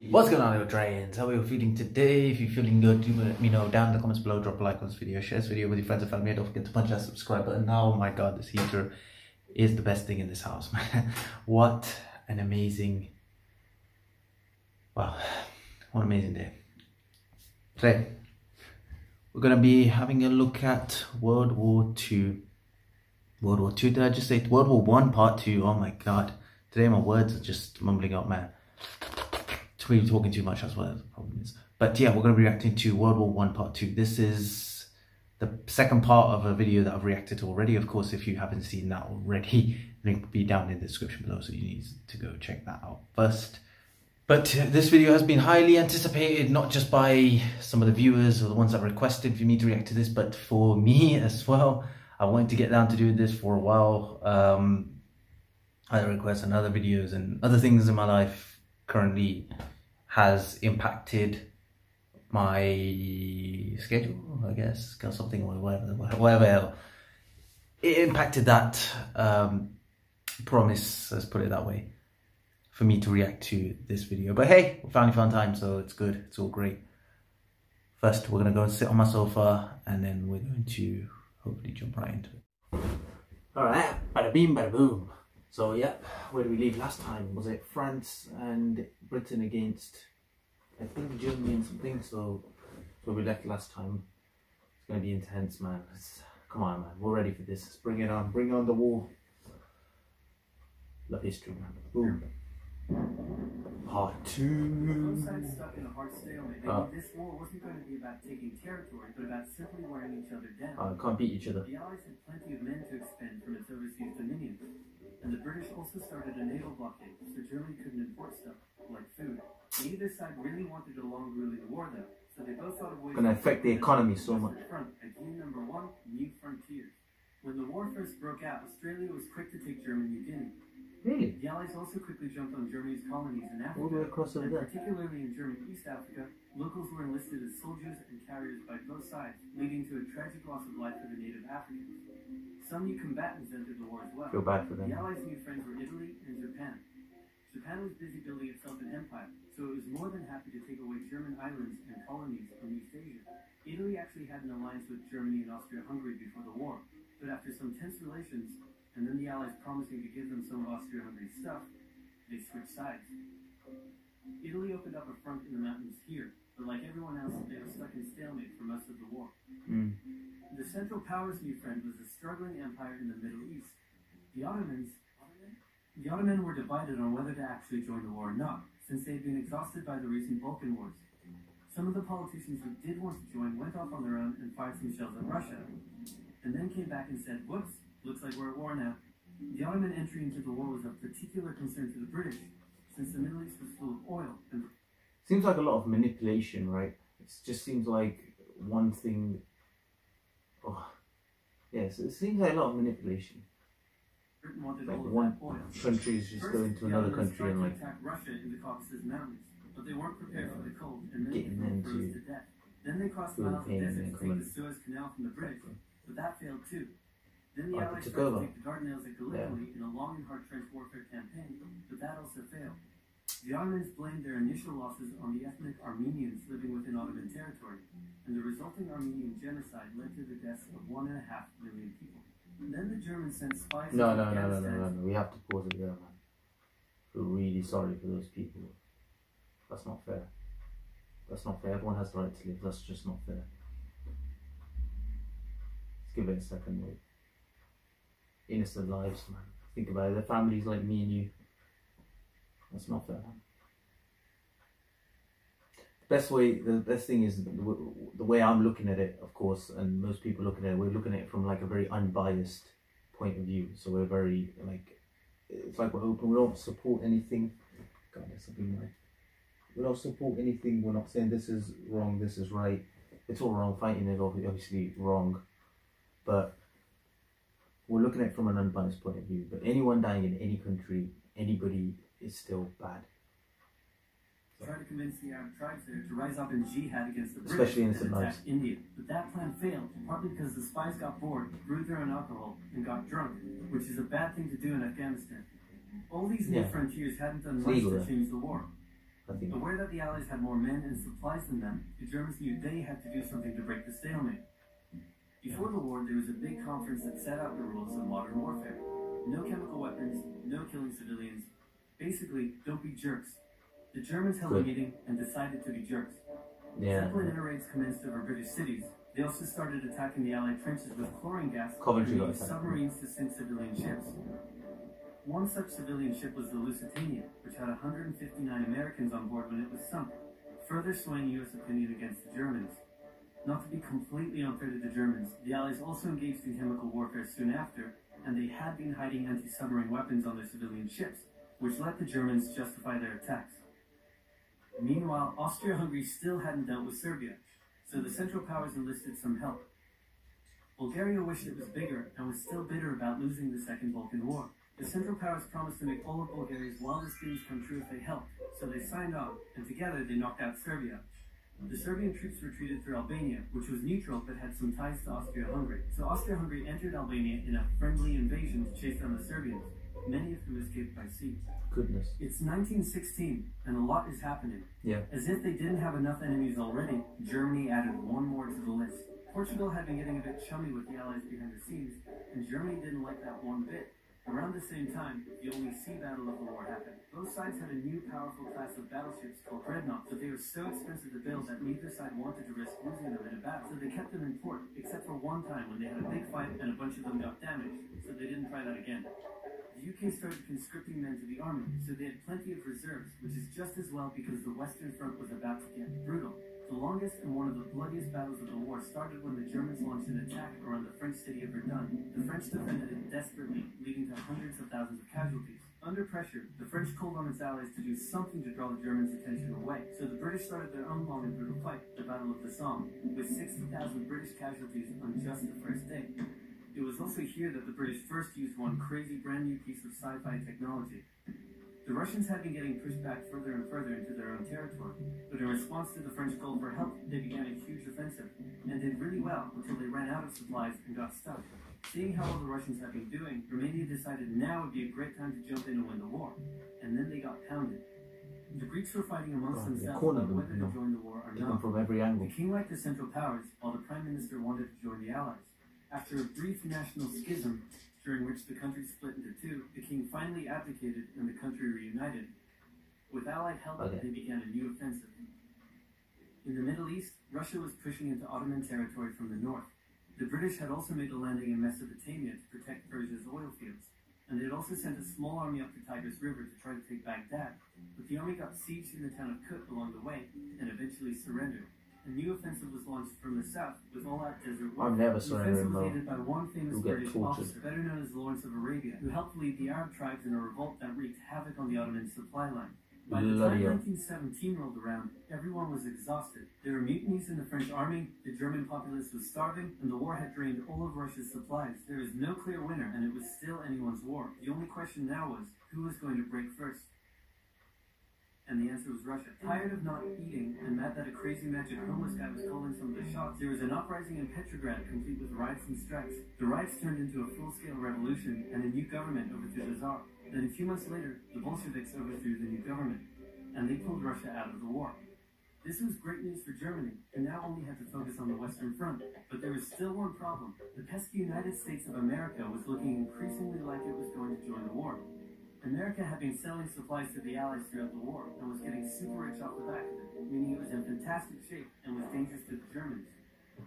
What's going on, little Dragons? How are you feeling today? If you're feeling good, do let me know down in the comments below. Drop a like on this video, share this video with your friends and family. Don't forget to punch that subscribe button. Now, oh my god, this heater is the best thing in this house, man. What an amazing, wow, what an amazing day. Today, we're going to be having a look at World War II. World War II, did I just say World War One Part 2? Oh my god. Today my words are just mumbling up, man. Really talking too much, that's what the problem is. But yeah, we're going to be reacting to World War One Part 2. This is the second part of a video that I've reacted to already. Of course, if you haven't seen that already, link will be down in the description below, so you need to go check that out first. But this video has been highly anticipated, not just by some of the viewers or the ones that requested for me to react to this, but for me as well. I wanted to get down to doing this for a while. Other requests and other videos and other things in my life currently has impacted my schedule, I guess, or something, or whatever. It impacted that promise, let's put it that way, for me to react to this video. But hey, we finally found time, so it's good, it's all great. First, we're gonna go and sit on my sofa, and then we're going to hopefully jump right into it. Alright, bada beam, bada boom. So yeah, where did we leave last time? Was it France and Britain against, I think, Germany and something? So where we left last time. It's going to be intense, man. Come on, man. We're ready for this. Let's bring it on. Bring on the war. Love history, man. Boom. Part 2. Both sides stuck in a hard stalemate. This war wasn't going to be about taking territory, but about simply wearing each other down. Can't beat each other. The Allies had plenty of men to expend from its overseas dominions. And the British also started a naval blockade, so Germany couldn't import stuff, like food. Neither side really wanted a long ruling war, though, so they both thought of ways to affect the economy so much. Front, again, number 1, new frontiers. When the war first broke out, Australia was quick to take German New Guinea. Really? The Allies also quickly jumped on Germany's colonies in Africa, all the way across over there. Particularly in German East Africa. Locals were enlisted as soldiers and carriers by both sides, leading to a tragic loss of life for the native Africans. Some new combatants entered the war as well. Feel bad for them. The Allies' new friends were Italy and Japan. Japan was busy building itself an empire, so it was more than happy to take away German islands and colonies from East Asia. Italy actually had an alliance with Germany and Austria-Hungary before the war, but after some tense relations, and then the Allies promising to give them some of Austria-Hungary's stuff, they switched sides. Italy opened up a front in the mountains here, but like everyone else, they were stuck in stalemate for most of the war. The Central Powers' new friend was a struggling empire in the Middle East. The Ottomans were divided on whether to actually join the war or not, since they had been exhausted by the recent Balkan Wars. Some of the politicians who did want to join went off on their own and fired some shells at Russia, and then came back and said, whoops, looks like we're at war now. The Ottoman entry into the war was of particular concern to the British, since the Middle East was full of oil. Seems like a lot of manipulation, right? It just seems like one thing. Oh, yes, it seems like a lot of manipulation. Britain wanted like all of one that oil. country is just going to another country and like attack Russia in the Caucasus Mountains, but they weren't prepared for the cold, and getting then froze to death. Then they crossed miles of desert to take the Suez Canal from the bridge, but that failed too. Then the Allies tried to take the Dardanelles at Gallipoli in a long and hard trench warfare campaign, but that also failed. The Ottomans blamed their initial losses on the ethnic Armenians living within Ottoman territory, and the resulting Armenian genocide led to the deaths of 1.5 million people. And then the Germans sent spies No. We have to pause it there, man. I feel really sorry for those people. That's not fair. That's not fair. Everyone has the right to live. That's just not fair. Let's give it a second, wait. Innocent lives, man. Think about it. Their families like me and you. That's not fair, man. The best thing is the way I'm looking at it, of course, and most people looking at it, we're looking at it from like a very unbiased point of view. So we're very like, it's like we're open. We don't support anything. God, there's something like, we don't support anything. We're not saying this is wrong, this is right. It's all wrong. Fighting is obviously wrong, but we're looking at it from an unbiased point of view. But anyone dying in any country, anybody, is still bad. Tried to convince the Arab tribes there to rise up in jihad against the British, especially innocent lives, and attack India. But that plan failed, partly because the spies got bored, brewed their own alcohol, and got drunk, which is a bad thing to do in Afghanistan. All these new frontiers hadn't done much to change the war. I think. Aware that the Allies had more men and supplies than them, the Germans knew they had to do something to break the stalemate. Before the war, there was a big conference that set out the rules of modern warfare. No chemical weapons, no killing civilians. Basically, don't be jerks. The Germans held a meeting and decided to be jerks. Zeppelin air raids commenced over British cities. They also started attacking the Allied trenches with chlorine gas and used submarines to sink civilian ships. One such civilian ship was the Lusitania, which had 159 Americans on board when it was sunk, further swaying US opinion against the Germans. Not to be completely unfair to the Germans, the Allies also engaged in chemical warfare soon after, and they had been hiding anti-submarine weapons on their civilian ships, which let the Germans justify their attacks. Meanwhile, Austria-Hungary still hadn't dealt with Serbia, so the Central Powers enlisted some help. Bulgaria wished it was bigger and was still bitter about losing the Second Balkan War. The Central Powers promised to make all of Bulgaria's wildest dreams come true if they helped, so they signed on, and together they knocked out Serbia. The Serbian troops retreated through Albania, which was neutral but had some ties to Austria-Hungary. So Austria-Hungary entered Albania in a friendly invasion to chase down the Serbians, many of whom escaped by sea. Goodness. It's 1916, and a lot is happening. Yeah. As if they didn't have enough enemies already, Germany added one more to the list. Portugal had been getting a bit chummy with the Allies behind the scenes, and Germany didn't like that one bit. Around the same time, the only sea battle of the war happened. Both sides had a new powerful class of battleships called dreadnoughts, but they were so expensive to build that neither side wanted to risk losing them in a battle. So they kept them in port, except for one time when they had a big fight and a bunch of them got damaged, so they didn't try that again. The UK started conscripting men to the army, so they had plenty of reserves, which is just as well because the Western Front was about to get brutal. The longest and one of the bloodiest battles of the war started when the Germans launched an attack around the French city of Verdun. The French defended it desperately, leading to hundreds of thousands of casualties. Under pressure, the French called on its allies to do something to draw the Germans' attention away, so the British started their own long and brutal fight, the Battle of the Somme, with 60,000 British casualties on just the first day. It was also here that the British first used one crazy brand new piece of sci-fi technology. The Russians had been getting pushed back further and further into their own territory, but in response to the French call for help, they began a huge offensive, and did really well until they ran out of supplies and got stuck. Seeing how well the Russians had been doing, Romania decided now would be a great time to jump in and win the war, and then they got pounded. The Greeks were fighting amongst themselves about whether to join the war or not. From every angle. The king liked the Central Powers, while the Prime Minister wanted to join the Allies. After a brief national schism, during which the country split into two, the king finally abdicated and the country reunited. With Allied help, they began a new offensive. In the Middle East, Russia was pushing into Ottoman territory from the north. The British had also made a landing in Mesopotamia to protect Persia's oil fields, and they had also sent a small army up the Tigris River to try to take Baghdad, but the army got sieged in the town of Kut along the way, and eventually surrendered. A new offensive was launched from the south, with all-out desert warfare. I'm never surrendering, the offensive was aided by one famous British tortured. officer, better known as Lawrence of Arabia, who helped lead the Arab tribes in a revolt that wreaked havoc on the Ottoman supply line. By the time 1917 rolled around, everyone was exhausted. There were mutinies in the French army, the German populace was starving, and the war had drained all of Russia's supplies. There was no clear winner, and it was still anyone's war. The only question now was, who was going to break first? And the answer was Russia. Tired of not eating and mad that a crazy magic homeless guy was calling some of the shots, there was an uprising in Petrograd complete with riots and strikes. The riots turned into a full-scale revolution, and a new government overthrew the Tsar. Then a few months later, the Bolsheviks overthrew the new government, and they pulled Russia out of the war. This was great news for Germany, who now only had to focus on the Western Front. But there was still one problem. The pesky United States of America was looking increasingly like it was going to join the war. America had been selling supplies to the Allies throughout the war, and was getting super rich off the back of it, meaning it was in fantastic shape and was dangerous to the Germans.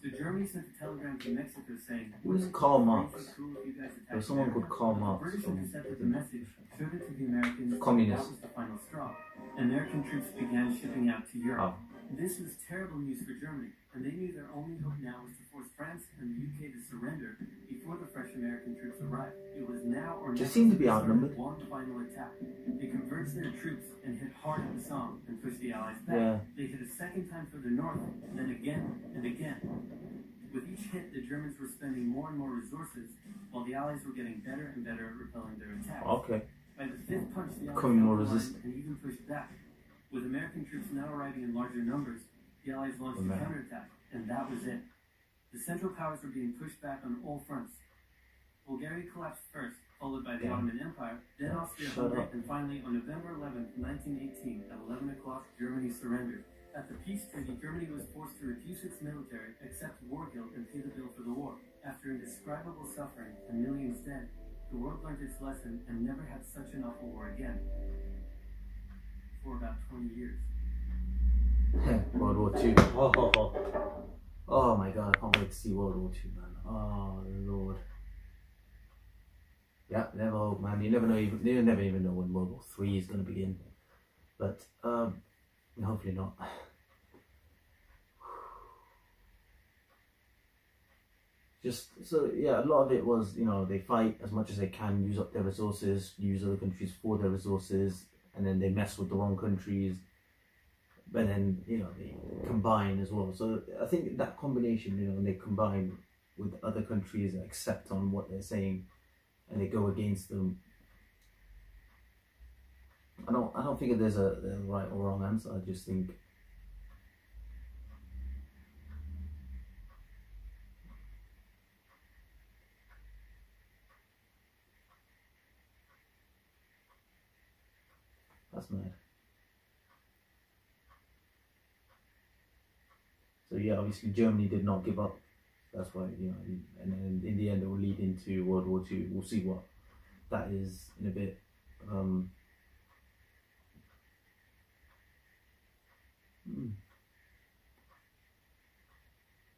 So Germany sent a telegram to Mexico saying, It was Karl Marx. Cool if you guys There was someone called Karl Marx. The British intercepted the message, showed it to the Americans, Communist. That was the final straw. American troops began shipping out to Europe. This was terrible news for Germany, and they knew their only hope now was to force France and the UK to surrender before the fresh American troops arrived. It was now or never. They seem to be outnumbered. One final attack. They converged their troops and hit hard at the Somme and pushed the Allies back. Yeah. They hit a second time further north, and then again and again. With each hit, the Germans were spending more and more resources, while the Allies were getting better and better at repelling their attacks. Okay. By the fifth punch, the Allies Becoming more held the line resistant. and even pushed back. With American troops now arriving in larger numbers, the Allies launched a counterattack, and that was it. The Central Powers were being pushed back on all fronts. Bulgaria collapsed first, followed by the Ottoman Empire, then Austria-Hungary, and finally on November 11th, 1918, at 11 o'clock, Germany surrendered. At the peace treaty, Germany was forced to reduce its military, accept war guilt, and pay the bill for the war. After indescribable suffering and millions dead, the world learned its lesson and never had such an awful war again. For about 20 years. World War II. Oh my god, I can't wait to see World War II, man. Oh Lord. Yeah, never hope, man. You never even know when World War III is going to begin. But hopefully not. Just so yeah, a lot of it was, you know, they fight as much as they can, use up their resources, use other countries for their resources, and then they mess with the wrong countries. But then, you know, they combine as well. So I think that combination, you know, when they combine with other countries that accept on what they're saying and they go against them, I don't think there's a right or wrong answer. I just think that's mad. So yeah, obviously Germany did not give up. That's why, you know, and then in the end it will lead into World War II. We'll see what that is in a bit.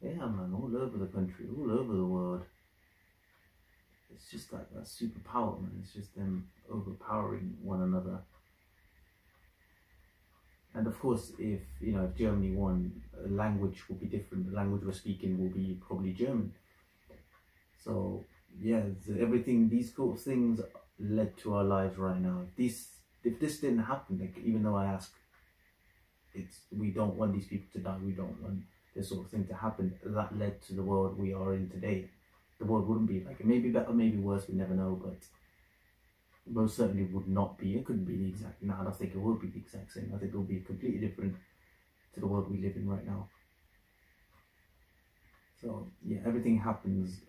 Yeah, man, all over the country, all over the world. It's just like that superpower, man. It's just them overpowering one another. And of course, if Germany won, the language will be different. The language we're speaking will be probably German. So yeah, everything, these sort of things led to our lives right now. If this didn't happen, like, even though I ask, we don't want these people to die, we don't want this sort of thing to happen, that led to the world we are in today. The world wouldn't be like it. Maybe better, maybe worse, we never know, but most certainly would not be. It couldn't be the exact. No, I don't think it would be the exact same. I think it will be completely different to the world we live in right now. So yeah, everything happens.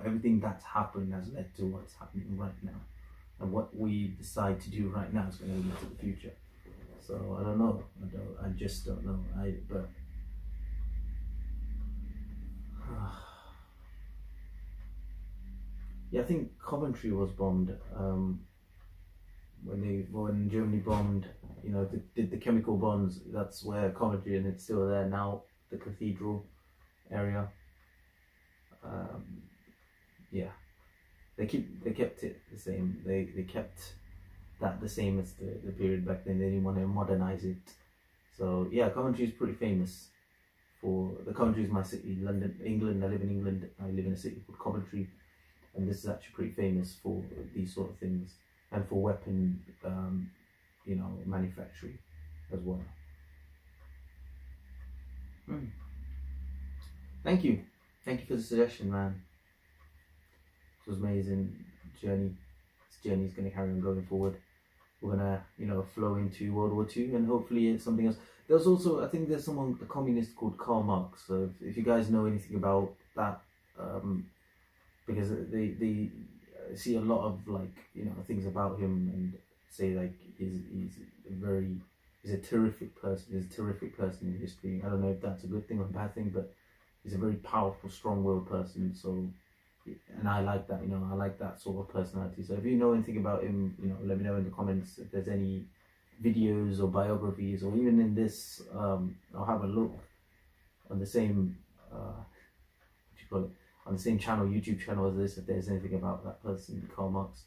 Everything that's happened has led to what's happening right now, and what we decide to do right now is going to lead to the future. So I don't know. I just don't know. Yeah, I think Coventry was bombed when Germany bombed, you know, did the chemical bombs. That's where Coventry, and it's still there now, the cathedral area. Yeah, they kept it the same. They kept that the same as the period back then. They didn't want to modernize it. So yeah, Coventry is pretty famous for Coventry is my city, London, England. I live in England. I live in a city called Coventry. And this is actually pretty famous for these sort of things, and for weapon, manufacturing as well. Thank you for the suggestion, man. It was amazing journey. This journey is going to carry on going forward. We're gonna, flow into World War II, and hopefully it's something else. There's also, I think there's a communist called Karl Marx. So if you guys know anything about that, because they see a lot of things about him and say he's a terrific person. He's a terrific person in history. I don't know if that's a good thing or a bad thing, but he's a very powerful, strong-willed person. So, and I like that. I like that sort of personality. So if you know anything about him, let me know in the comments. If there's any videos or biographies, or even in this, I'll have a look on the same on the same channel, YouTube channel as this, if there's anything about that person, Karl Marx.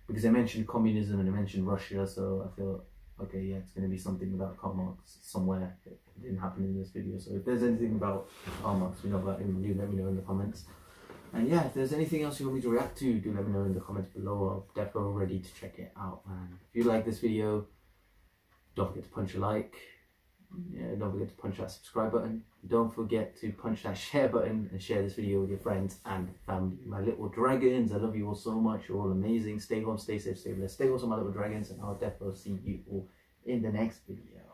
Because they mentioned communism and they mentioned Russia, so I feel, okay, yeah, it's going to be something about Karl Marx somewhere. It didn't happen in this video. So if there's anything about Karl Marx, about him, do let me know in the comments. And yeah, if there's anything else you want me to react to, do let me know in the comments below. I'm definitely ready to check it out, man. If you like this video, don't forget to punch a like. Yeah, don't forget to punch that subscribe button. Don't forget to punch that share button and share this video with your friends and family. My little dragons, I love you all so much. You're all amazing. Stay home, stay safe, stay blessed. Stay awesome, my little dragons, and I'll definitely see you all in the next video.